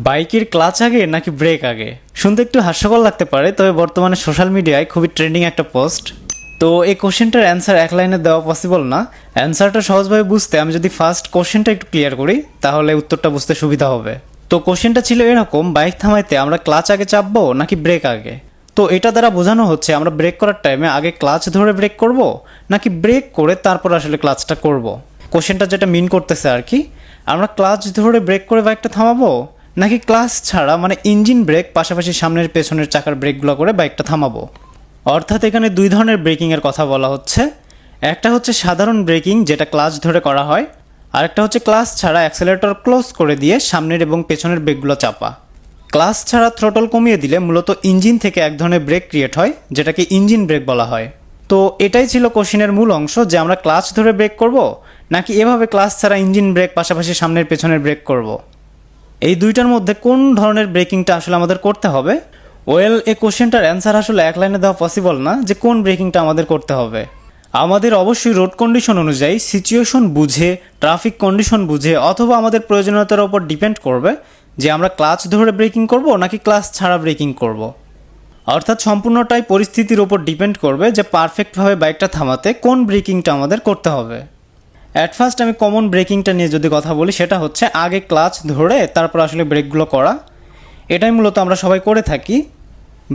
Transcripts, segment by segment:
বাইকের ক্লাচ আগে নাকি ব্রেক আগে? শুনতে একটু হাস্যকর লাগতে পারে, তবে বর্তমানে সোশ্যাল মিডিয়ায় খুবই ট্রেন্ডিং একটা পোস্ট। তো এই কোশ্চেনটার অ্যান্সার এক লাইনে দেওয়া পসিবল না। অ্যান্সারটা সহজভাবে বুঝতে আমি যদি ফার্স্ট কোশ্চেনটা একটু ক্লিয়ার করি, তাহলে উত্তরটা বুঝতে সুবিধা হবে। তো কোশ্চেনটা ছিল এরকম, বাইক থামাইতে আমরা ক্লাচ আগে চাপবো নাকি ব্রেক আগে? তো এটা দ্বারা বোঝানো হচ্ছে আমরা ব্রেক করার টাইমে আগে ক্লাচ ধরে ব্রেক করব নাকি ব্রেক করে তারপর আসলে ক্লাচটা করব। কোশ্চেনটা যেটা মিন করতেছে আর কি, আমরা ক্লাচ ধরে ব্রেক করে বাইকটা থামাবো নাকি ক্লাচ ছাড়া মানে ইঞ্জিন ব্রেক পাশাপাশি সামনের পেছনের চাকার ব্রেকগুলো করে বাইকটা থামাবো। অর্থাৎ এখানে দুই ধরনের ব্রেকিংয়ের কথা বলা হচ্ছে। একটা হচ্ছে সাধারণ ব্রেকিং, যেটা ক্লাচ ধরে করা হয়, আরেকটা হচ্ছে ক্লাচ ছাড়া অ্যাক্সেলেটর ক্লোজ করে দিয়ে সামনের এবং পেছনের ব্রেকগুলো চাপা। ক্লাচ ছাড়া থ্রোটল কমিয়ে দিলে মূলত ইঞ্জিন থেকে এক ধরনের ব্রেক ক্রিয়েট হয়, যেটাকে ইঞ্জিন ব্রেক বলা হয়। তো এটাই ছিল কোশ্চেনের মূল অংশ, যে আমরা ক্লাচ ধরে ব্রেক করব নাকি এভাবে ক্লাচ ছাড়া ইঞ্জিন ব্রেক পাশাপাশি সামনের পেছনের ব্রেক করব। এই দুইটার মধ্যে কোন ধরনের ব্রেকিংটা আসলে আমাদের করতে হবে? ওয়েল, এই কোশ্চেনটার অ্যান্সার আসলে এক লাইনে দেওয়া পসিবল না যে কোন ব্রেকিংটা আমাদের করতে হবে। আমাদের অবশ্যই রোড কন্ডিশন অনুযায়ী, সিচুয়েশন বুঝে, ট্রাফিক কন্ডিশন বুঝে অথবা আমাদের প্রয়োজনীয়তার উপর ডিপেন্ড করবে যে আমরা ক্লাচ ধরে ব্রেকিং করব নাকি ক্লাচ ছাড়া ব্রেকিং করব। অর্থাৎ সম্পূর্ণটাই পরিস্থিতির উপর ডিপেন্ড করবে যে পারফেক্টভাবে বাইকটা থামাতে কোন ব্রেকিংটা আমাদের করতে হবে। অ্যাট ফার্স্ট আমি কমন ব্রেকিংটা নিয়ে যদি কথা বলি, সেটা হচ্ছে আগে ক্লাচ ধরে তারপর আসলে ব্রেকগুলো করা। এটাই মূলত আমরা সবাই করে থাকি।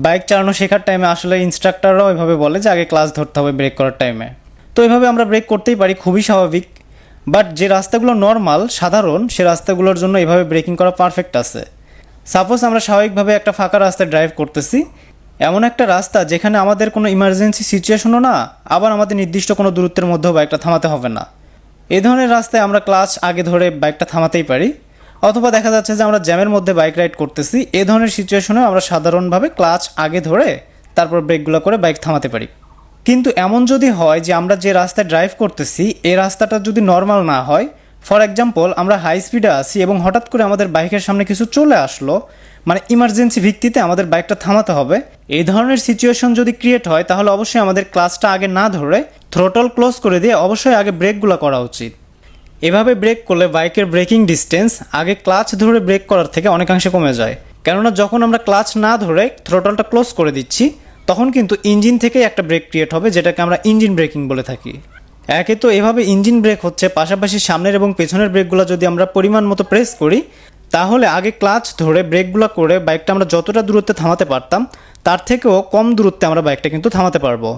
বাইক চালানো শেখার টাইমে আসলে ইনস্ট্রাক্টররাও এভাবে বলে যে আগে ক্লাচ ধরতে হবে ব্রেক করার টাইমে। তো এভাবে আমরা ব্রেক করতেই পারি, খুবই স্বাভাবিক। বাট যে রাস্তাগুলো নর্মাল সাধারণ, সে রাস্তাগুলোর জন্য এভাবে ব্রেকিং করা পারফেক্ট আছে। সাপোজ আমরা স্বাভাবিকভাবে একটা ফাঁকা রাস্তায় ড্রাইভ করতেছি, এমন একটা রাস্তা যেখানে আমাদের কোনো ইমার্জেন্সি সিচুয়েশনও না, আবার আমাদের নির্দিষ্ট কোনো দূরত্বের মধ্যেও বাইকটা থামাতে হবে না। এই ধরনের রাস্তায় আমরা ক্লাচ আগে ধরে বাইকটা থামাতেই পারি। অথবা দেখা যাচ্ছে যে আমরা জ্যামের মধ্যে বাইক রাইড করতেছি, এই ধরনের সিচুয়েশনে আমরা সাধারণভাবে ক্লাচ আগে ধরে তারপর ব্রেকগুলো করে বাইক থামাতে পারি। কিন্তু এমন যদি হয় যে আমরা যে রাস্তায় ড্রাইভ করতেছি এই রাস্তাটা যদি নর্মাল না হয়, ফর এক্সাম্পল আমরা হাই স্পিডে আছি এবং হঠাৎ করে আমাদের বাইকের সামনে কিছু চলে আসলো, মানে ইমার্জেন্সি ভিত্তিতে আমাদের বাইকটা থামাতে হবে, এই ধরনের সিচুয়েশন যদি ক্রিয়েট হয়, তাহলে অবশ্যই আমাদের ক্লাচটা আগে না ধরে থ্রোটল ক্লোজ করে দিয়ে অবশ্যই আগে ব্রেকগুলো করা উচিত। এভাবে ব্রেক করলে বাইকের ব্রেকিং ডিস্টেন্স আগে ক্লাচ ধরে ব্রেক করার থেকে অনেকাংশে কমে যায়। কেননা যখন আমরা ক্লাচ না ধরে থ্রোটলটা ক্লোজ করে দিচ্ছি, তখন কিন্তু ইঞ্জিন থেকেই একটা ব্রেক ক্রিয়েট হবে, যেটাকে আমরা ইঞ্জিন ব্রেকিং বলে থাকি। একে তো এভাবে ইঞ্জিন ব্রেক হচ্ছে, পাশাপাশি সামনের এবং পেছনের ব্রেকগুলো যদি আমরা পরিমাণ মতো প্রেস করি, তাহলে আগে ক্লাচ ধরে ব্রেকগুলো করে বাইকটা আমরা যতটা দূরত্বে থামাতে পারতাম, তার থেকেও কম দূরত্বে আমরা বাইকটা কিন্তু থামাতে পারবো।